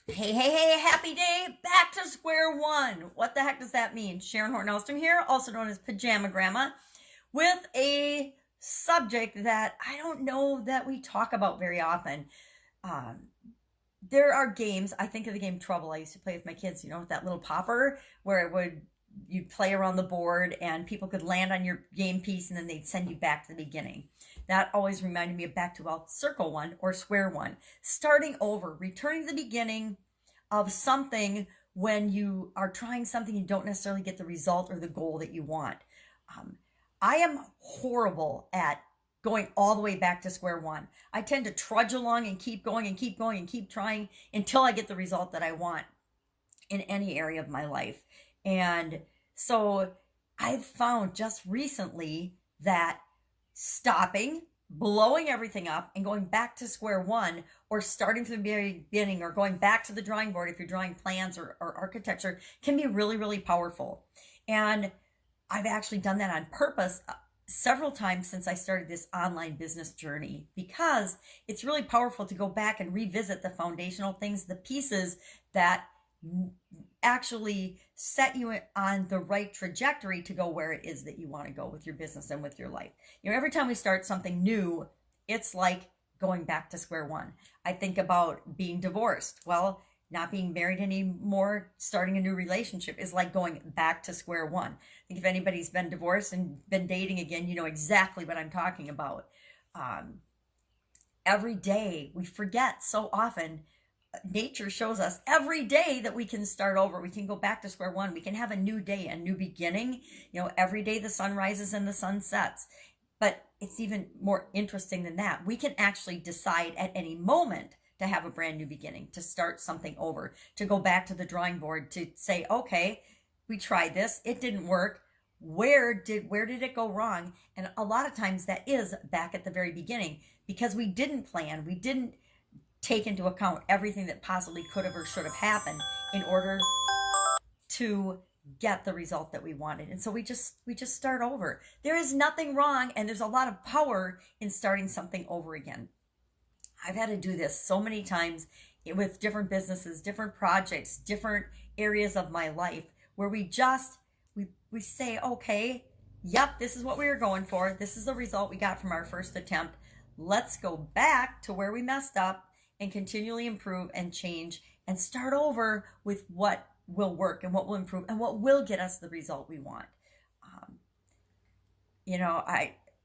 Hey, happy day, back to square one. What the heck does that mean? Sharon Horne-Ellstrom here, also known as Pajama Grandma, with a subject that I don't know that we talk about very often. Um, there are games, I think of the game Trouble I used to play with my kids, with that little popper where you'd play around the board and people could land on your game piece and then they'd send you back to the beginning. That always reminded me of back to, well, circle one or square one. Starting over, returning to the beginning of something when you are trying something you don't necessarily get the result or the goal that you want. Um, I am horrible at going all the way back to square one. I tend to trudge along and keep going and keep going and keep trying until I get the result that I want in any area of my life. And so I've found just recently that stopping, blowing everything up, and going back to square one, or starting from the very beginning, or going back to the drawing board if you're drawing plans or architecture, can be really, really powerful. And I've actually done that on purpose several times since I started this online business journey, because it's really powerful to go back and revisit the foundational things, the pieces that actually set you on the right trajectory to go where it is that you want to go with your business and with your life. Every time we start something new, it's like going back to square one. I think about being divorced. Well, not being married anymore, starting a new relationship is like going back to square one. I think if anybody's been divorced and been dating again, you know exactly what I'm talking about. Every day we forget so often. Nature shows us every day that we can start over. We can go back to square one. We can have a new day, a new beginning. Every day the sun rises and the sun sets. But it's even more interesting than that. We can actually decide at any moment to have a brand new beginning, to start something over, to go back to the drawing board, to say, okay, we tried this, it didn't work. Where did it go wrong? And a lot of times that is back at the very beginning, because we didn't plan, we didn't take into account everything that possibly could have or should have happened in order to get the result that we wanted. And so we just start over. There is nothing wrong, and there's a lot of power in starting something over again. I've had to do this so many times with different businesses, different projects, different areas of my life, where we say, okay, yep, this is what we were going for. This is the result we got from our first attempt. Let's go back to where we messed up and continually improve and change and start over with what will work and what will improve and what will get us the result we want.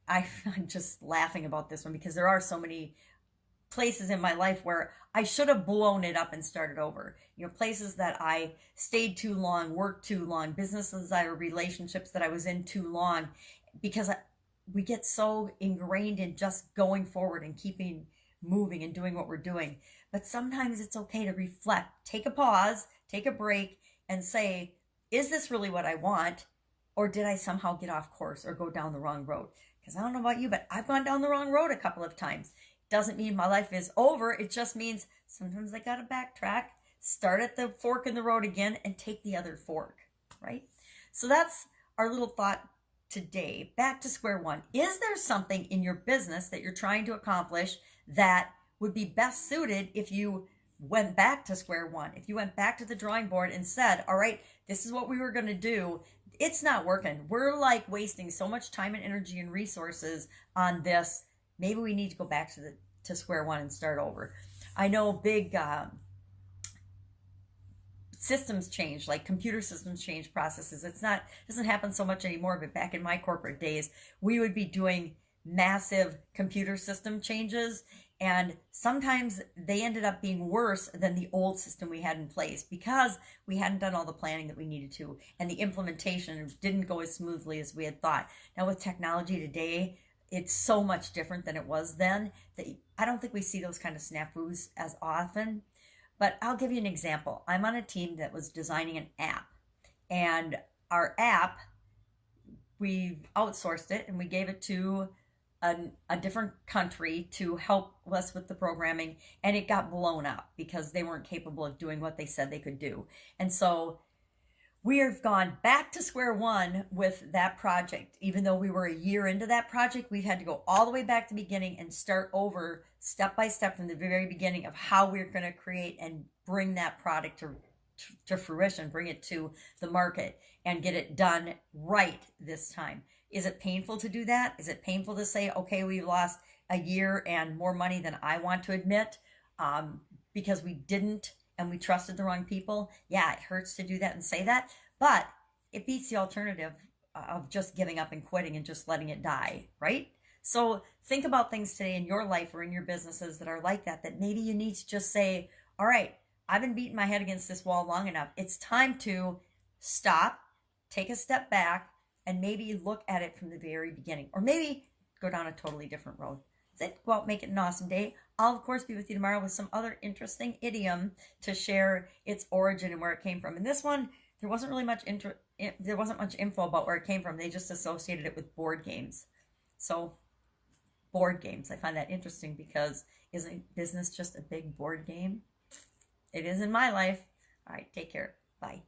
I'm just laughing about this one because there are so many places in my life where I should have blown it up and started over. Places that I stayed too long, worked too long, businesses or relationships that I was in too long, because we get so ingrained in just going forward and keeping moving and doing what we're doing. But sometimes it's okay to reflect, take a pause, take a break, and say, is this really what I want? Or did I somehow get off course or go down the wrong road? Because I don't know about you, but I've gone down the wrong road a couple of times. Doesn't mean my life is over. It just means sometimes I got to backtrack, start at the fork in the road again, and take the other fork, right? So that's our little thought today. Back to square one. Is there something in your business that you're trying to accomplish that would be best suited if you went back to square one? If you went back to the drawing board and said, all right, this is what we were going to do. It's not working. We're like wasting so much time and energy and resources on this. Maybe we need to go back to square one and start over. I know big systems change, like computer systems change processes. Doesn't happen so much anymore, but back in my corporate days, we would be doing massive computer system changes, and sometimes they ended up being worse than the old system we had in place because we hadn't done all the planning that we needed to, and the implementation didn't go as smoothly as we had thought. Now with technology today, it's so much different than it was then that I don't think we see those kind of snafus as often. But I'll give you an example. I'm on a team that was designing an app, and our app, we outsourced it and we gave it to a different country to help us with the programming, and it got blown up because they weren't capable of doing what they said they could do. And so We've gone back to square one with that project. Even though we were a year into that project, we've had to go all the way back to the beginning and start over step by step from the very beginning of how we're going to create and bring that product to fruition, bring it to the market and get it done right this time. Is it painful to do that? Is it painful to say, okay, we lost a year and more money than I want to admit because we didn't and we trusted the wrong people? Yeah, it hurts to do that and say that, but it beats the alternative of just giving up and quitting and just letting it die, right? So think about things today in your life or in your businesses that are like that, that maybe you need to just say, all right, I've been beating my head against this wall long enough. It's time to stop, take a step back, and maybe look at it from the very beginning, or maybe go down a totally different road. That's it. Go out, make it an awesome day. I'll, of course, be with you tomorrow with some other interesting idiom to share its origin and where it came from. And this one, there wasn't really much info about where it came from. They just associated it with board games. So, board games. I find that interesting because isn't business just a big board game? It is in my life. All right, take care. Bye.